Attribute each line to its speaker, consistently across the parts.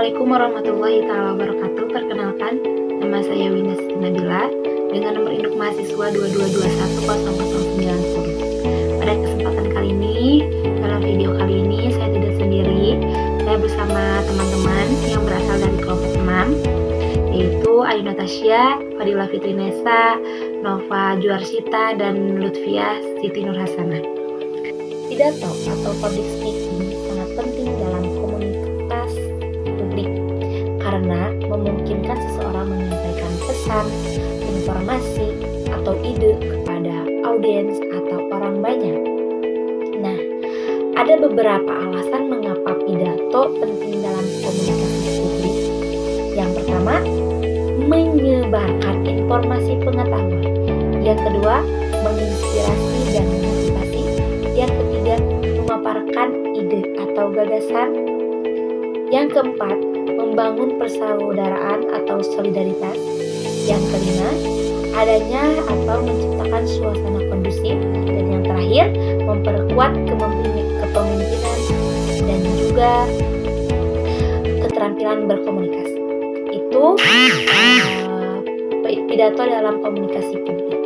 Speaker 1: Assalamualaikum warahmatullahi wabarakatuh. Perkenalkan, nama saya Winas Nabila dengan nomor induk mahasiswa 22210090. Pada kesempatan kali ini, dalam video kali ini saya tidak sendiri. Saya bersama teman-teman yang berasal dari kelompok 6, yaitu Ayu Natasha, Fadila Fitrinesa, Nova Juarsita, dan Lutfiah Siti Nurhasanah. Pidato atau public speaking sangat penting dalam komunitas publik karena memungkinkan seseorang menyampaikan pesan, informasi, atau ide kepada audiens atau orang banyak. Nah, ada beberapa alasan mengapa pidato penting dalam komunikasi publik. Yang pertama, menyebarkan informasi pengetahuan. Yang kedua, menginspirasi dan memotivasi. Yang ketiga, memaparkan ide atau gagasan. Yang keempat, membangun persaudaraan atau solidaritas. Yang kelima, adanya atau menciptakan suasana kondusif. Dan yang terakhir, memperkuat kepemimpinan dan juga keterampilan berkomunikasi. Itu pidato dalam komunikasi publik.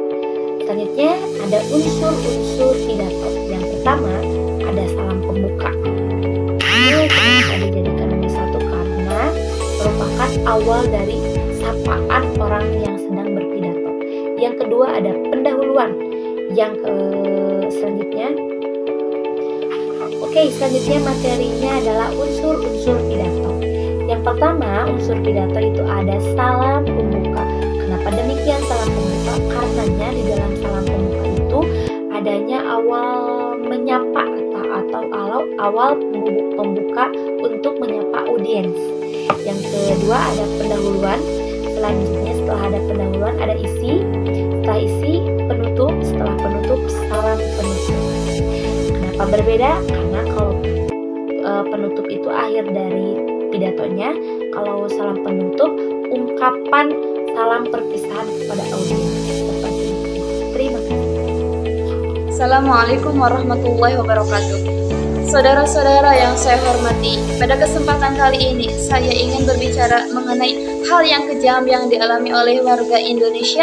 Speaker 1: Selanjutnya ada unsur-unsur pidato. Yang pertama ada salam pembuka. Ini kenapa dijadikan nomor 1 karena merupakan awal dari sapaan orang yang sedang berpidato. Yang kedua ada pendahuluan. Selanjutnya materinya adalah unsur-unsur pidato. Yang pertama unsur pidato itu ada salam pembuka. Kenapa demikian salam pembuka? Karenanya di dalam salam pembuka itu adanya awal menyapa atau awal pembuka untuk menyapa audiens. Yang kedua ada pendahuluan. Selanjutnya setelah ada pendahuluan ada isi. Setelah isi penutup. Setelah penutup salam penutup. Kenapa berbeda? Karena kalau penutup itu akhir dari pidatonya. Kalau salam penutup ungkapan salam perpisahan kepada audiens. Seperti itu. Terima kasih.
Speaker 2: Assalamualaikum warahmatullahi wabarakatuh. Saudara-saudara yang saya hormati, pada kesempatan kali ini saya ingin berbicara mengenai hal yang kejam yang dialami oleh warga Indonesia,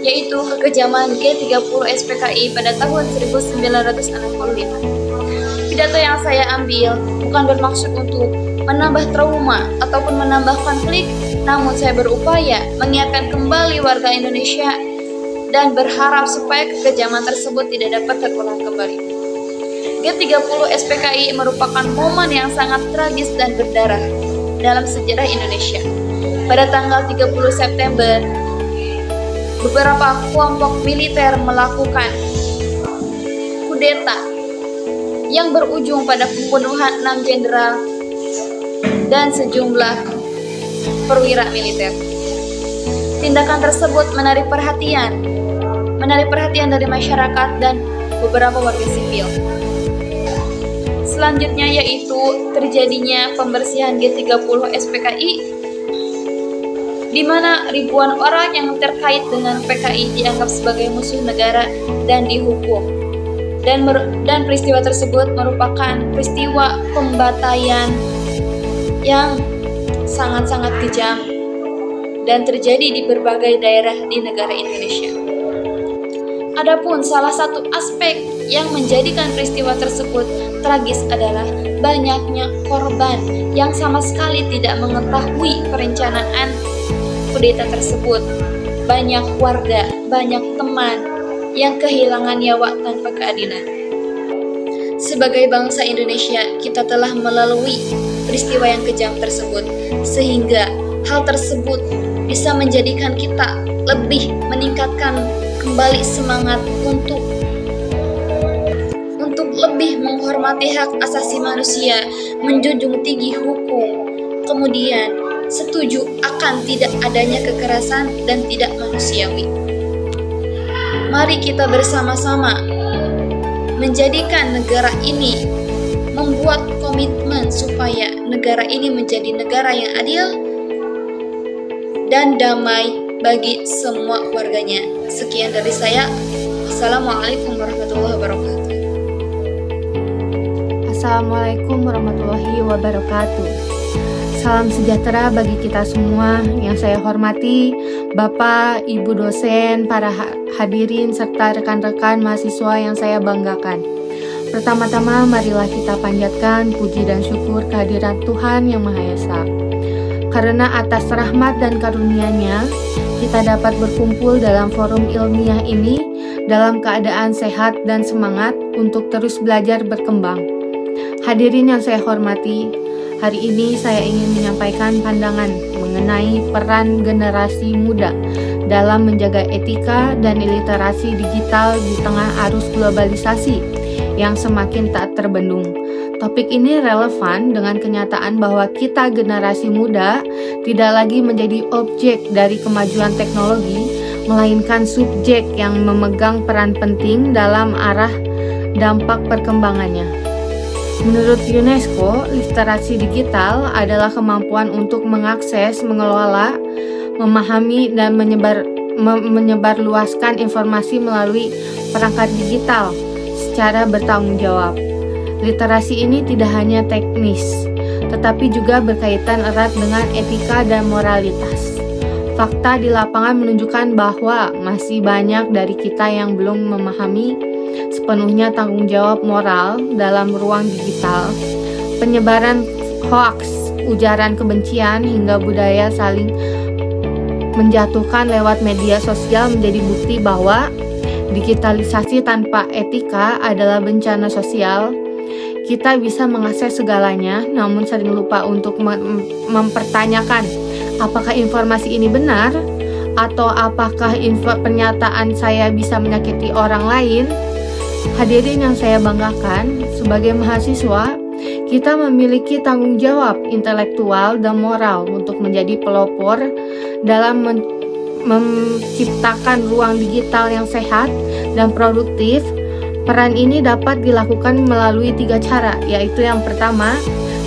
Speaker 2: yaitu kekejaman G30 SPKI pada tahun 1965. Pidato yang saya ambil bukan bermaksud untuk menambah trauma ataupun menambah konflik, namun saya berupaya mengingatkan kembali warga Indonesia dan berharap supaya kekejaman tersebut tidak dapat terulang kembali. G30 SPKI merupakan momen yang sangat tragis dan berdarah dalam sejarah Indonesia. Pada tanggal 30 September, beberapa kelompok militer melakukan kudeta yang berujung pada pembunuhan 6 jenderal dan sejumlah perwira militer. Tindakan tersebut menarik perhatian dari masyarakat dan beberapa warga sipil. Selanjutnya yaitu terjadinya pembersihan G30 SPKI, di mana ribuan orang yang terkait dengan PKI dianggap sebagai musuh negara dan dihukum. Dan peristiwa tersebut merupakan peristiwa pembantaian yang sangat-sangat kejam dan terjadi di berbagai daerah di negara Indonesia. Adapun salah satu aspek yang menjadikan peristiwa tersebut tragis adalah banyaknya korban yang sama sekali tidak mengetahui perencanaan kudeta tersebut. Banyak warga, banyak teman yang kehilangan nyawa tanpa keadilan. Sebagai bangsa Indonesia, kita telah melalui peristiwa yang kejam tersebut, sehingga hal tersebut bisa menjadikan kita lebih meningkatkan kembali semangat untuk lebih menghormati hak asasi manusia, menjunjung tinggi hukum, kemudian setuju akan tidak adanya kekerasan dan tidak manusiawi. Mari kita bersama-sama menjadikan negara ini, membuat komitmen supaya negara ini menjadi negara yang adil dan damai bagi semua warganya. Sekian dari saya. Assalamualaikum warahmatullahi wabarakatuh.
Speaker 3: Assalamualaikum warahmatullahi wabarakatuh. Salam sejahtera bagi kita semua. Yang saya hormati Bapak, Ibu dosen, para hadirin, serta rekan-rekan mahasiswa yang saya banggakan. Pertama-tama marilah kita panjatkan puji dan syukur kehadiran Tuhan Yang Maha Esa. Karena atas rahmat dan karunia-Nya, kita dapat berkumpul dalam forum ilmiah ini dalam keadaan sehat dan semangat untuk terus belajar berkembang. Hadirin yang saya hormati, hari ini saya ingin menyampaikan pandangan mengenai peran generasi muda dalam menjaga etika dan literasi digital di tengah arus globalisasi yang semakin tak terbendung. Topik ini relevan dengan kenyataan bahwa kita generasi muda tidak lagi menjadi objek dari kemajuan teknologi, melainkan subjek yang memegang peran penting dalam arah dampak perkembangannya. Menurut UNESCO, literasi digital adalah kemampuan untuk mengakses, mengelola, memahami, dan menyebarluaskan informasi melalui perangkat digital secara bertanggung jawab. Literasi ini tidak hanya teknis, tetapi juga berkaitan erat dengan etika dan moralitas. Fakta di lapangan menunjukkan bahwa masih banyak dari kita yang belum memahami sepenuhnya tanggung jawab moral dalam ruang digital. Penyebaran hoaks, ujaran kebencian, hingga budaya saling menjatuhkan lewat media sosial menjadi bukti bahwa digitalisasi tanpa etika adalah bencana sosial. Kita bisa mengakses segalanya, namun sering lupa untuk mempertanyakan apakah informasi ini benar, atau apakah pernyataan saya bisa menyakiti orang lain. Hadirin yang saya banggakan, sebagai mahasiswa, kita memiliki tanggung jawab intelektual dan moral untuk menjadi pelopor dalam menciptakan ruang digital yang sehat dan produktif. Peran ini dapat dilakukan melalui 3 cara, yaitu yang pertama,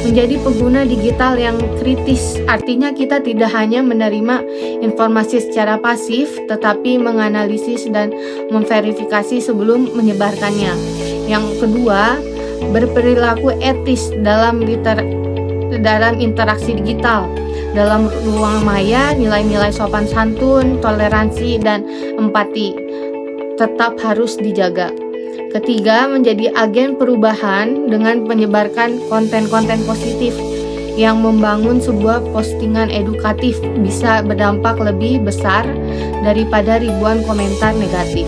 Speaker 3: menjadi pengguna digital yang kritis. Artinya kita tidak hanya menerima informasi secara pasif, tetapi menganalisis dan memverifikasi sebelum menyebarkannya. Yang kedua, berperilaku etis dalam interaksi digital. Dalam ruang maya, nilai-nilai sopan santun, toleransi, dan empati tetap harus dijaga. Ketiga, menjadi agen perubahan dengan menyebarkan konten-konten positif yang membangun. Sebuah postingan edukatif bisa berdampak lebih besar daripada ribuan komentar negatif.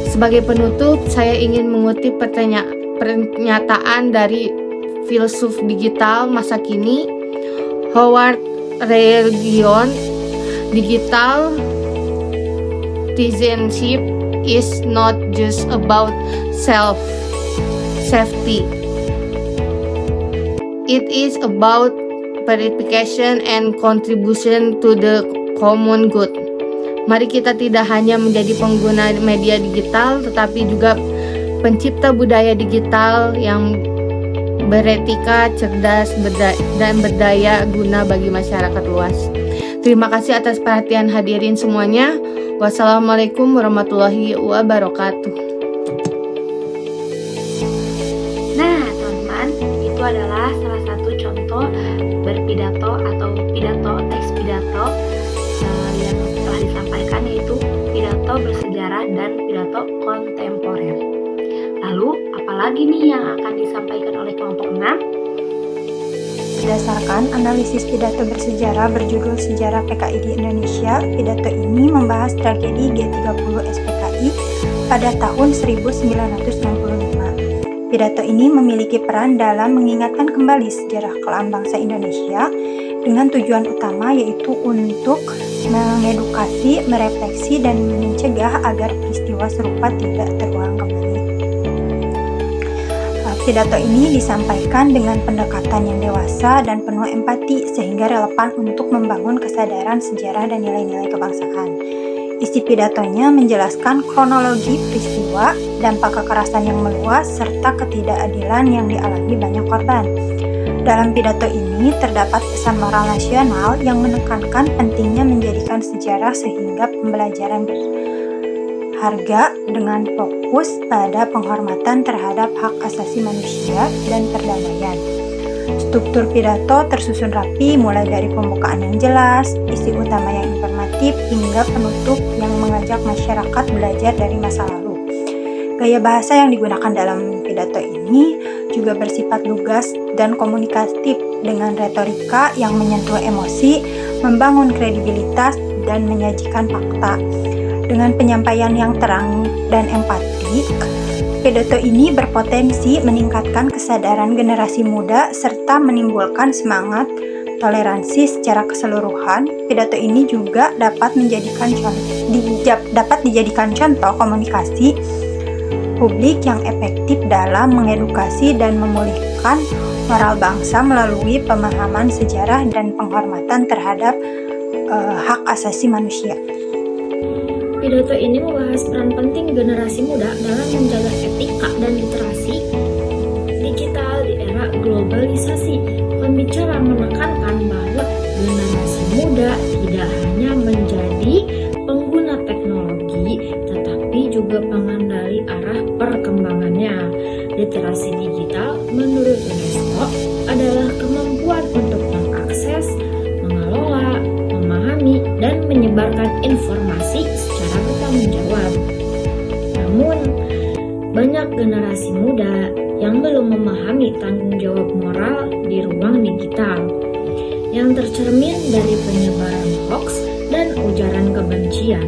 Speaker 3: Sebagai penutup, saya ingin mengutip pernyataan dari filsuf digital masa kini, Howard Religion. Digital citizenship is not just about self-safety. It is about verification and contribution to the common good. Mari kita tidak hanya menjadi pengguna media digital, tetapi juga pencipta budaya digital yang beretika, cerdas, dan berdaya guna bagi masyarakat luas. Terima kasih atas perhatian hadirin semuanya. Wassalamualaikum warahmatullahi wabarakatuh.
Speaker 1: Nah, teman-teman, itu adalah salah satu contoh berpidato atau teks pidato yang telah disampaikan, yaitu pidato bersejarah dan pidato kontemporer. Lalu, apalagi nih yang akan disampaikan oleh kelompok 6?
Speaker 4: Berdasarkan analisis pidato bersejarah berjudul Sejarah PKI di Indonesia, pidato ini membahas tragedi G30 SPKI pada tahun 1965. Pidato ini memiliki peran dalam mengingatkan kembali sejarah kelam bangsa Indonesia dengan tujuan utama yaitu untuk mengedukasi, merefleksi, dan mencegah agar peristiwa serupa tidak terulang kembali. Pidato ini disampaikan dengan pendekatan yang dewasa dan penuh empati sehingga relevan untuk membangun kesadaran sejarah dan nilai-nilai kebangsaan. Isi pidatonya menjelaskan kronologi peristiwa, dampak kekerasan yang meluas, serta ketidakadilan yang dialami banyak korban. Dalam pidato ini terdapat pesan moral nasional yang menekankan pentingnya menjadikan sejarah sehingga pembelajaran harga dengan fokus pada penghormatan terhadap hak asasi manusia dan perdamaian. Struktur pidato tersusun rapi mulai dari pembukaan yang jelas, isi utama yang informatif, hingga penutup yang mengajak masyarakat belajar dari masa lalu. Gaya bahasa yang digunakan dalam pidato ini juga bersifat lugas dan komunikatif dengan retorika yang menyentuh emosi, membangun kredibilitas, dan menyajikan fakta. Dengan penyampaian yang terang dan empatik, pidato ini berpotensi meningkatkan kesadaran generasi muda serta menimbulkan semangat toleransi secara keseluruhan. Pidato ini juga dapat dijadikan contoh komunikasi publik yang efektif dalam mengedukasi dan memulihkan moral bangsa melalui pemahaman sejarah dan penghormatan terhadap hak asasi manusia.
Speaker 1: Pidato ini membahas peran penting generasi muda dalam menjaga etika dan literasi digital di era globalisasi. Pembicara menekankan bahwa generasi muda tidak hanya menjadi pengguna teknologi, tetapi juga pengendali arah perkembangannya. Literasi digital menurut UNESCO adalah kemampuan untuk mengakses, mengelola, memahami, dan menyebarkan informasi secara bertanggung jawab. Namun, banyak generasi muda yang belum memahami tanggung jawab moral di ruang digital, yang tercermin dari penyebaran hoaks dan ujaran kebencian.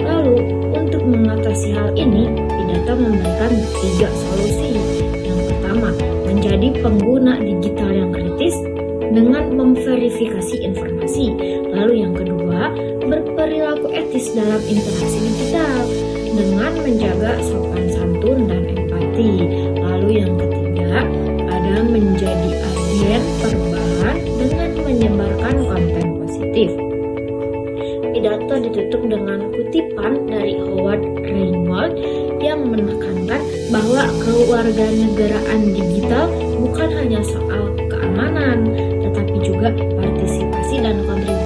Speaker 1: Lalu, untuk mengatasi hal ini, pidato memberikan 3 solusi. Yang pertama, menjadi pengguna digital yang kritis dengan memverifikasi informasi. Lalu yang kedua, berperilaku etis dalam interaksi digital dengan menjaga sopan santun dan empati. Lalu yang ketiga, ada menjadi agen perubahan dengan menyebarkan konten positif. Pidato ditutup dengan kutipan dari Howard Reingold yang menekankan bahwa kewarganegaraan digital bukan hanya soal keamanan, tetapi juga partisipasi dan kontribusi